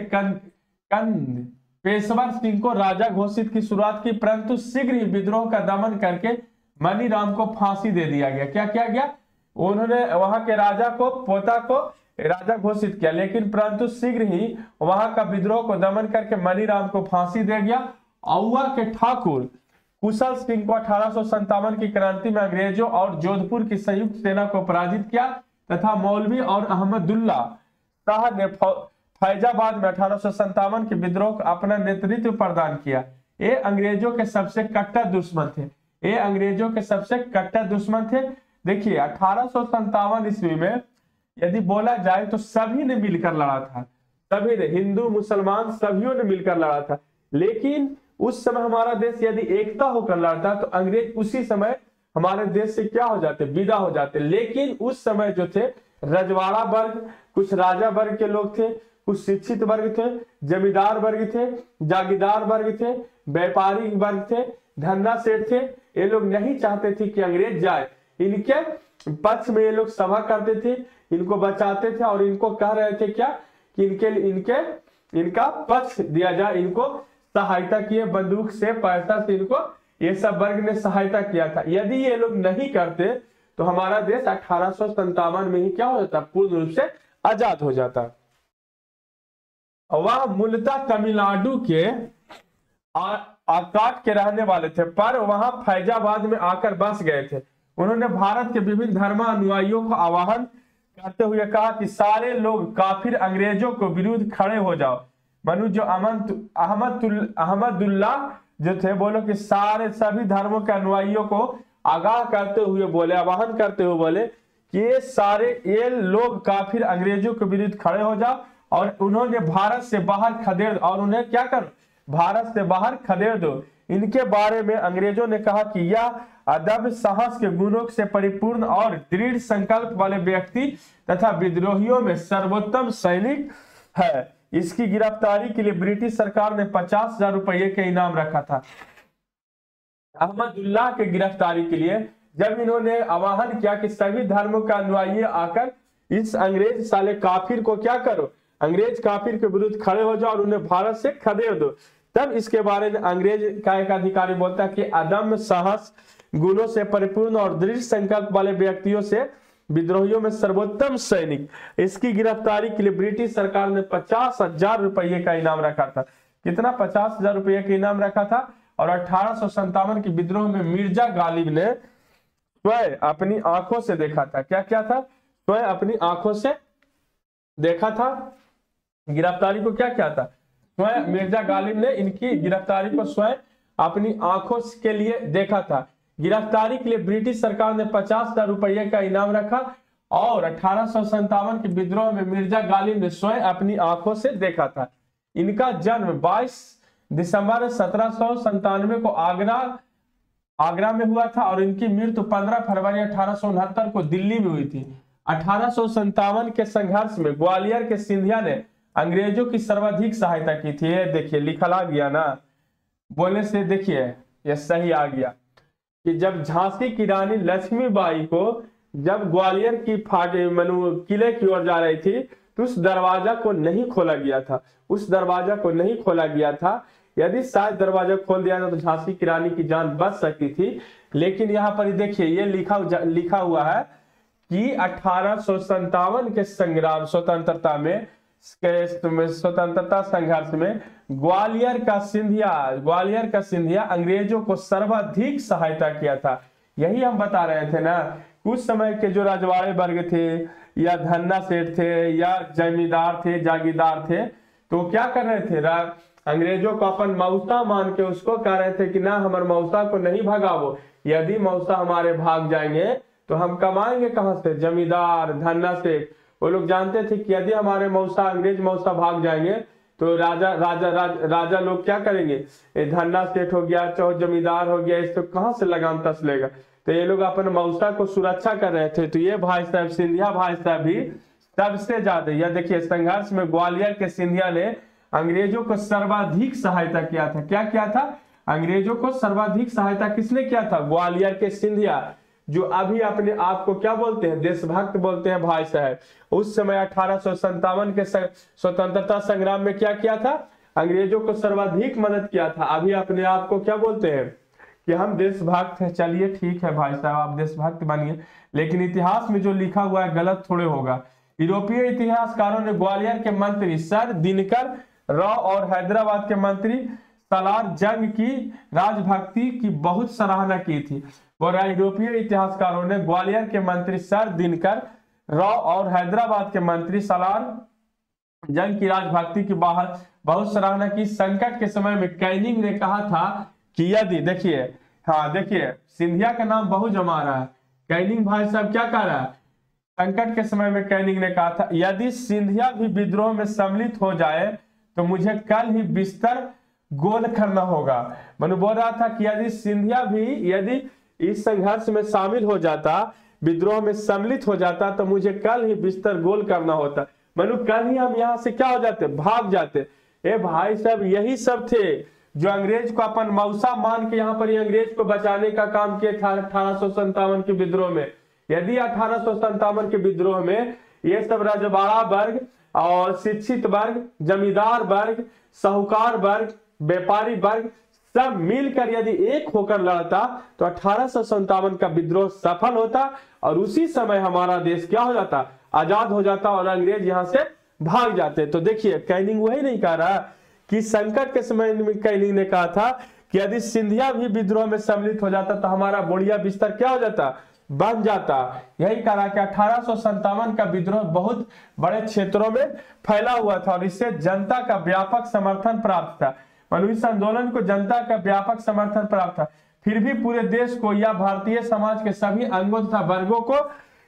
पेशवर सिंह को राजा घोषित की शुरुआत की, परंतु शीघ्र ही विद्रोह का दमन करके मनीराम को फांसी दे दिया गया। क्या किया गया, उन्होंने वहां के राजा को पोता को राजा घोषित किया, लेकिन परंतु शीघ्र ही वहां का विद्रोह को दमन करके मनीराम को फांसी दे गया। आउवा के ठाकुर कुशल सिंह को 1857 की क्रांति में अंग्रेजों और जोधपुर की संयुक्त सेना को पराजित किया तथा मौलवी और अहमदुल्ला शाह ने फैजाबाद में 1857 के विद्रोह को अपना नेतृत्व प्रदान किया। ये अंग्रेजों के सबसे कट्टर दुश्मन थे, ये अंग्रेजों के सबसे कट्टर दुश्मन थे। देखिए 1857 ईस्वी में यदि बोला जाए तो सभी ने मिलकर लड़ा था, सभी ने, हिंदू मुसलमान सभी ने मिलकर लड़ा था। लेकिन उस समय हमारा देश यदि एकता होकर लड़ता तो अंग्रेज उसी समय हमारे देश से क्या हो जाते, विदा हो जाते। लेकिन उस समय जो थे रजवाड़ा वर्ग, कुछ राजा वर्ग के लोग थे, कुछ शिक्षित वर्ग थे, जमींदार वर्ग थे, जागीरदार वर्ग थे, व्यापारी वर्ग थे, धन्ना सेठ थे। ये लोग नहीं चाहते थे कि अंग्रेज जाए, इनके पक्ष में ये लोग सभा करते थे, इनको बचाते थे और इनको कह रहे थे क्या कि इनका पक्ष दिया जाए, इनको सहायता किए, बंदूक से, पैसा से इनको ये सब वर्ग ने सहायता किया था। यदि ये लोग नहीं करते तो हमारा देश 1857 में ही क्या हो जाता, पूर्ण रूप से आजाद हो जाता। वह मूलतः तमिलनाडु के आकाट के रहने वाले थे, पर वहां फैजाबाद में आकर बस गए थे। उन्होंने भारत के विभिन्न धर्मानुयायियों को आह्वान करते हुए कहा कि सारे लोग काफिर अंग्रेजों को विरुद्ध खड़े हो जाओ। मनु जो अहमदुल्ला जो थे, बोलो कि सभी धर्मों के अनुयायियों को आगाह करते हुए बोले, आह्वान करते हुए बोले कि ये लोग काफिर अंग्रेजों के विरुद्ध खड़े हो जाओ और उन्होंने भारत से बाहर खदेड़, और उन्हें क्या करो, भारत से बाहर खदेड़ दो। इनके बारे में अंग्रेजों ने कहा कि यह अदम्य साहस के गुणों से परिपूर्ण और दृढ़ संकल्प वाले व्यक्ति तथा विद्रोहियों में सर्वोत्तम सैनिक है। इसकी गिरफ्तारी के लिए ब्रिटिश सरकार ने 50,000 रुपये का इनाम रखा था। अहमदुल्लाह के गिरफ्तारी के लिए जब इन्होंने आह्वान किया कि सभी धर्मों का अनुयायी आकर इस अंग्रेज साले काफिर को क्या करो, अंग्रेज काफिर के विरुद्ध खड़े हो जाओ और उन्हें भारत से खदेड़ दो, तब इसके बारे में अंग्रेज का एक अधिकारी बोलता है कि अदम्य साहस गुणों से परिपूर्ण और दृढ़ संकल्प वाले व्यक्तियों से विद्रोहियों में सर्वोत्तम सैनिक। इसकी गिरफ्तारी के लिए ब्रिटिश सरकार ने 50,000 रुपये का इनाम रखा था। कितना? 50,000 रुपये का इनाम रखा था। और 1857 के विद्रोह में मिर्जा गालिब ने स्वयं अपनी आंखों से देखा था। क्या क्या था? स्वयं अपनी आंखों से देखा था। गिरफ्तारी को क्या क्या था? स्वयं मिर्जा गालिब ने इनकी गिरफ्तारी को स्वयं अपनी आंखों के लिए देखा था। गिरफ्तारी के लिए ब्रिटिश सरकार ने 50,000 रुपये का इनाम रखा और 1857 के विद्रोह में मिर्जा गालिब ने स्वयं अपनी आंखों से देखा था। इनका जन्म 22 दिसंबर 1797 को आगरा में हुआ था और इनकी मृत्यु 15 फरवरी 1869 को दिल्ली में हुई थी। 1857 के संघर्ष में ग्वालियर के सिंधिया ने अंग्रेजों की सर्वाधिक सहायता की थी। ये देखिए लिखा आ गया ना, बोलने से देखिए ये सही आ गया कि जब झांसी की रानी लक्ष्मीबाई को जब ग्वालियर की किले की ओर जा रही थी तो उस दरवाजा को नहीं खोला गया था, उस दरवाजा को नहीं खोला गया था। यदि शायद दरवाजा खोल दिया था तो झांसी की रानी की जान बच सकती थी। लेकिन यहाँ पर देखिए ये लिखा हुआ है कि 1857 के संग्राम स्वतंत्रता संघर्ष में ग्वालियर का सिंधिया अंग्रेजों को सर्वाधिक सहायता किया था। यही हम बता रहे थे ना, उस समय के जो रजवाड़े वर्ग थे या धन्ना सेठ थे या जमींदार थे, जागीरदार थे, तो क्या कर रहे थे? अंग्रेजों को अपन मौसा मान के उसको कह रहे थे कि ना हमारे मौसा को नहीं भगाओ, यदि मौसा हमारे भाग जाएंगे तो हम कमाएंगे कहां से? जमींदार, धन्ना सेठ। वो लोग जानते थे कि यदि हमारे अंग्रेज मौसा भाग जाएंगे तो राजा लोग क्या करेंगे? धन्ना सेठ हो गया, चाहे जमींदार हो गया, इसको कहां से लगाम तसलेगा? तो ये लोग अपन मौसा को सुरक्षा कर रहे थे। तो ये भाई साहब सिंधिया भाई साहब भी सबसे ज्यादा, यह देखिए संघर्ष में ग्वालियर के सिंधिया ने अंग्रेजों को सर्वाधिक सहायता किया था। क्या किया था? अंग्रेजों को सर्वाधिक सहायता किसने किया था? ग्वालियर के सिंधिया, जो अभी अपने आप को क्या बोलते हैं? देशभक्त बोलते हैं भाई साहब। उस समय 1857 के स्वतंत्रता संग्राम में क्या किया था? अंग्रेजों को सर्वाधिक मदद किया था। अभी अपने आप को क्या बोलते हैं कि हम देशभक्त हैं। चलिए ठीक है भाई साहब, आप देशभक्त बनिए, लेकिन इतिहास में जो लिखा हुआ है गलत थोड़े होगा। यूरोपीय इतिहासकारों ने ग्वालियर के मंत्री सर दिनकर राव और हैदराबाद के मंत्री सालार जंग की राजभक्ति की बहुत सराहना की थी। और यूरोपीय इतिहासकारों ने ग्वालियर के मंत्री सर दिनकर राव और हैदराबाद के मंत्री सालार जंग की राजभक्ति की बहुत सराहना की। संकट के समय में कैनिंग ने कहा था कि यदि देखिए, हाँ देखिए, सिंधिया का नाम बहुत जमा रहा है। कैनिंग भाई साहब क्या कह रहा है? संकट के समय में कैनिंग ने कहा था यदि सिंधिया भी विद्रोह में सम्मिलित हो जाए तो मुझे कल ही बिस्तर गोल करना होगा। मनु बोल रहा था कि यदि सिंधिया भी यदि इस संघर्ष में शामिल हो जाता, विद्रोह में सम्मिलित हो जाता, तो मुझे कल ही बिस्तर गोल करना होता। मनु कल ही हम यहाँ से क्या हो जाते? भाग जाते। ए भाई साहब, यही सब थे जो अंग्रेज को अपन मौसा मान के यहाँ पर अंग्रेज को बचाने का काम किए था 1857 के विद्रोह में। यदि 1857 के विद्रोह में ये सब रजवाड़ा वर्ग और शिक्षित वर्ग, जमींदार वर्ग, साहूकार वर्ग, व्यापारी वर्ग सब मिलकर यदि एक होकर लड़ता तो 1857 का विद्रोह सफल होता और उसी समय हमारा देश क्या हो जाता? आजाद हो जाता और अंग्रेज यहां से भाग जाते। तो देखिए, कैनिंग वही नहीं कह रहा कि संकट के समय में कैनिंग ने कहा था कि यदि सिंधिया भी विद्रोह में सम्मिलित हो जाता तो हमारा बोड़िया बिस्तर क्या हो जाता? बन जाता। यही कहा कि 1857 का विद्रोह बहुत बड़े क्षेत्रों में फैला हुआ था और इससे जनता का व्यापक समर्थन प्राप्त था। इस आंदोलन को जनता का व्यापक समर्थन प्राप्त था, फिर भी पूरे देश को या भारतीय समाज के सभी अंगों तथा वर्गों को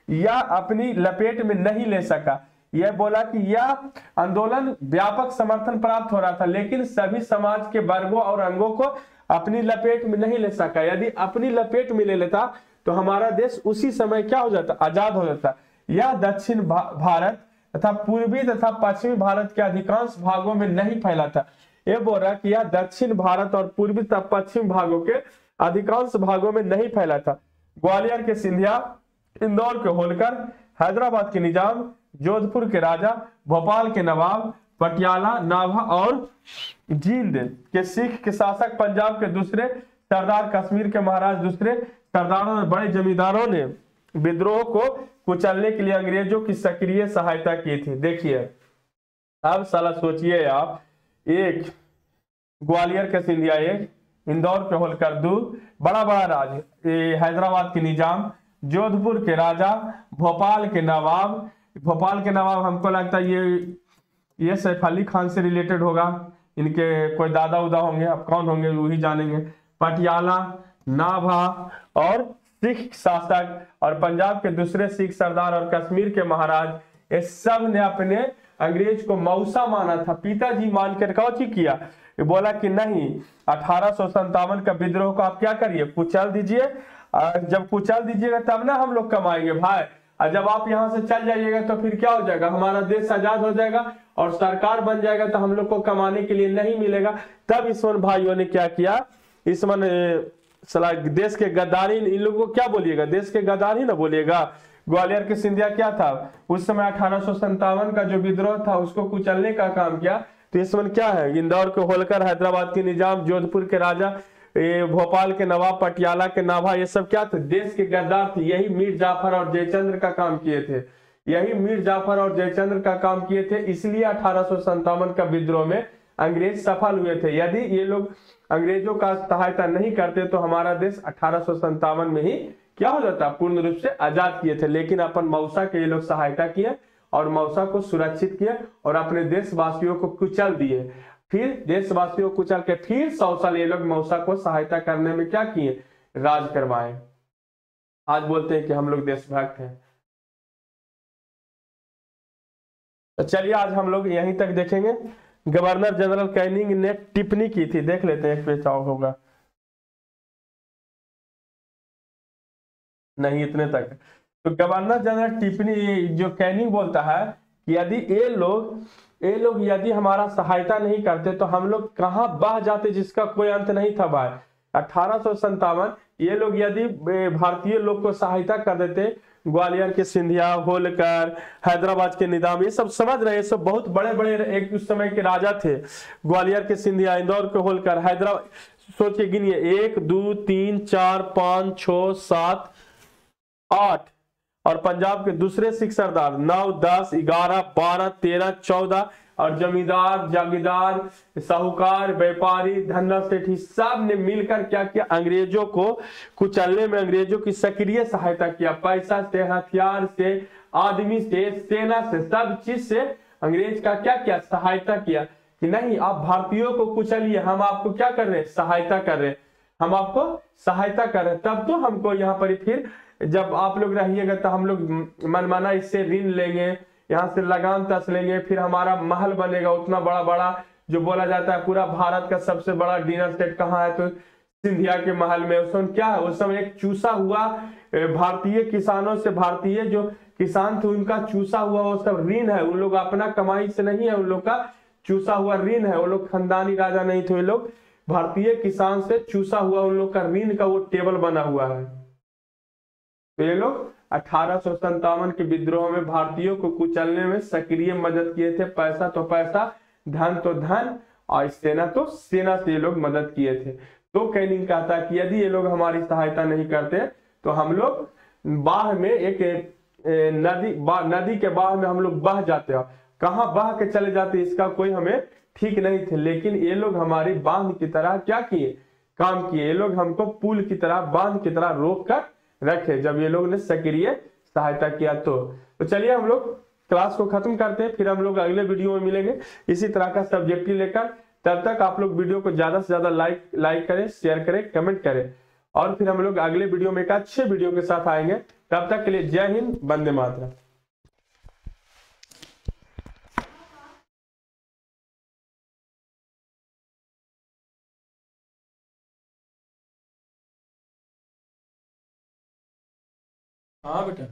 यह अपनी लपेट में नहीं ले सका। यह बोला कि यह आंदोलन व्यापक समर्थन प्राप्त हो रहा था लेकिन सभी समाज के वर्गों और अंगों को अपनी लपेट में नहीं ले सका। यदि अपनी लपेट में ले लेता तो हमारा देश उसी समय क्या हो जाता? आजाद हो जाता। यह दक्षिण भारत तथा पूर्वी तथा पश्चिमी भारत के अधिकांश भागों में नहीं फैला था। यह बोल रहा कि यह दक्षिण भारत और पूर्वी तथा पश्चिम भागों के अधिकांश भागों में नहीं फैला था। ग्वालियर के सिंधिया, इंदौर के होलकर, हैदराबाद के निजाम, जोधपुर के राजा, भोपाल के नवाब, पटियाला, नाभा और जींद के सिख के शासक, पंजाब के दूसरे सरदार, कश्मीर के महाराज दूसरे सरदारों और बड़े जमींदारों ने विद्रोह को कुचलने के लिए अंग्रेजों की सक्रिय सहायता की थी। देखिए, अब साला सोचिए आप, एक ग्वालियर के सिंधिया, एक इंदौर के होलकर, दो बड़ा बड़ा राज, हैदराबाद के निजाम, जोधपुर के राजा, भोपाल के नवाब। भोपाल के नवाब हमको लगता है ये सैफ अली खान से रिलेटेड होगा, इनके कोई दादा उदा होंगे, अब कौन होंगे वही जानेंगे। पटियाला, नाभा और सिख शासक और पंजाब के दूसरे सिख सरदार और कश्मीर के महाराज, ये सब ने अपने अंग्रेज को मौसा माना था, पिताजी मानकर कौची किया? बोला कि नहीं, 1857 का विद्रोह को आप क्या करिए? कुचल दीजिए। जब कुचल दीजिएगा तब ना हम लोग कमाएंगे भाई। और जब आप यहाँ से चल जाइएगा तो फिर क्या हो जाएगा? हमारा देश आजाद हो जाएगा और सरकार बन जाएगा तो हम लोग को कमाने के लिए नहीं मिलेगा। तब ईश्वर भाइयों ने क्या किया? ईश्वर सला देश के गद्दारी, इन लोगों को क्या बोलिएगा? देश के गद्दार ही ना बोलिएगा। ग्वालियर के सिंधिया क्या था? उस समय 1857 का जो विद्रोह था उसको कुचलने का काम किया। तो इसमें क्या है? इंदौर के होलकर, हैदराबाद के निजाम, जोधपुर के राजा, भोपाल के नवाब, पटियाला के नाभा, ये सब क्या थे? देश के गद्दार थे। यही मीर जाफर और जयचंद्र का काम किए थे, यही मीर जाफर और जयचंद्र का काम किए थे। इसलिए 1857 का विद्रोह में अंग्रेज सफल हुए थे। यदि ये लोग अंग्रेजों का सहायता नहीं करते तो हमारा देश 1857 में ही क्या हो जाता? पूर्ण रूप से आजाद किए थे। लेकिन अपन मौसा के ये लोग सहायता किए और मौसा को सुरक्षित किए और अपने देशवासियों को कुचल दिए। फिर देशवासियों को कुचल के फिर 100 साल ये लोग मौसा को सहायता करने में क्या किए? राज करवाए। आज बोलते हैं कि हम लोग देशभक्त हैं। तो चलिए आज हम लोग यहीं तक देखेंगे। गवर्नर जनरल कैनिंग ने टिप्पणी की थी, देख लेते हैं, एक पेज होगा नहीं, इतने तक। तो गवर्नर जनरल टिप्पणी जो कैनिंग बोलता है कि यदि ये लोग यदि हमारा सहायता नहीं करते तो हम लोग कहां बह जाते जिसका कोई अंत नहीं था भाई। 1857 ये लोग यदि भारतीय लोग को सहायता कर देते, ग्वालियर के सिंधिया, होलकर, हैदराबाद के निजाम, ये सब समझ रहे, ये सब बहुत बड़े बड़े एक उस समय के राजा थे। ग्वालियर के सिंधिया, इंदौर के होलकर, हैदराबाद, सोच के गिनिए, 1 2 3 4 5 6 7 8 और पंजाब के दूसरे सिख सरदार 9, 10, 11, 12, 13, 14 और जमींदार, जागीरदार, साहूकार, व्यापारी, धन्ना सेठी सब ने मिलकर क्या किया, अंग्रेजों को कुचलने में अंग्रेजों की सक्रिय सहायता किया। पैसा से, हथियार से, आदमी से, सेना से, सब चीज से अंग्रेज का क्या किया, सहायता किया कि नहीं आप भारतीयों को कुचलिए, हम आपको क्या कर रहे हैं, सहायता कर रहे हैं, हम आपको सहायता कर रहे हैं। तब तो हमको यहाँ पर फिर जब आप लोग रहिएगा तो हम लोग मनमाना इससे ऋण लेंगे, यहाँ से लगान तस लेंगे, फिर हमारा महल बनेगा उतना बड़ा बड़ा, जो बोला जाता है पूरा भारत का सबसे बड़ा डिनर सेट कहाँ है, तो सिंधिया के महल में। उस समय क्या है, उस समय एक चूसा हुआ भारतीय किसानों से, भारतीय जो किसान थे उनका चूसा हुआ वो सब ऋण है, उन लोग अपना कमाई से नहीं है, उन लोग का चूसा हुआ ऋण है। वो लोग खानदानी राजा नहीं थे, वो लोग भारतीय किसान से चूसा हुआ उन लोग का ऋण का वो टेबल बना हुआ है। तो ये लोग 1857 के विद्रोह में भारतीयों को कुचलने में सक्रिय मदद किए थे। पैसा तो पैसा, धन तो धन और सेना तो सेना से ये लोग मदद किए थे। तो कैनिंग कहता है कि यदि ये लोग हमारी सहायता नहीं करते तो हम लोग बाढ़ में एक नदी के बाढ़ में हम लोग बह जाते हैं, कहाँ बह के चले जाते इसका कोई हमें ठीक नहीं थे। लेकिन ये लोग हमारी बांध की तरह क्या किए, काम किए, ये लोग हमको पुल की तरह, बांध की तरह रोक कर रखे जब ये लोग ने सक्रिय सहायता किया। तो चलिए हम लोग क्लास को खत्म करते हैं, फिर हम लोग अगले वीडियो में मिलेंगे इसी तरह का सब्जेक्टिव लेकर। तब तक आप लोग वीडियो को ज्यादा से ज्यादा लाइक करें, शेयर करें, कमेंट करें, और फिर हम लोग अगले वीडियो में एक अच्छे वीडियो के साथ आएंगे। तब तक के लिए जय हिंद, वंदे मातरम। हाँ बेटा।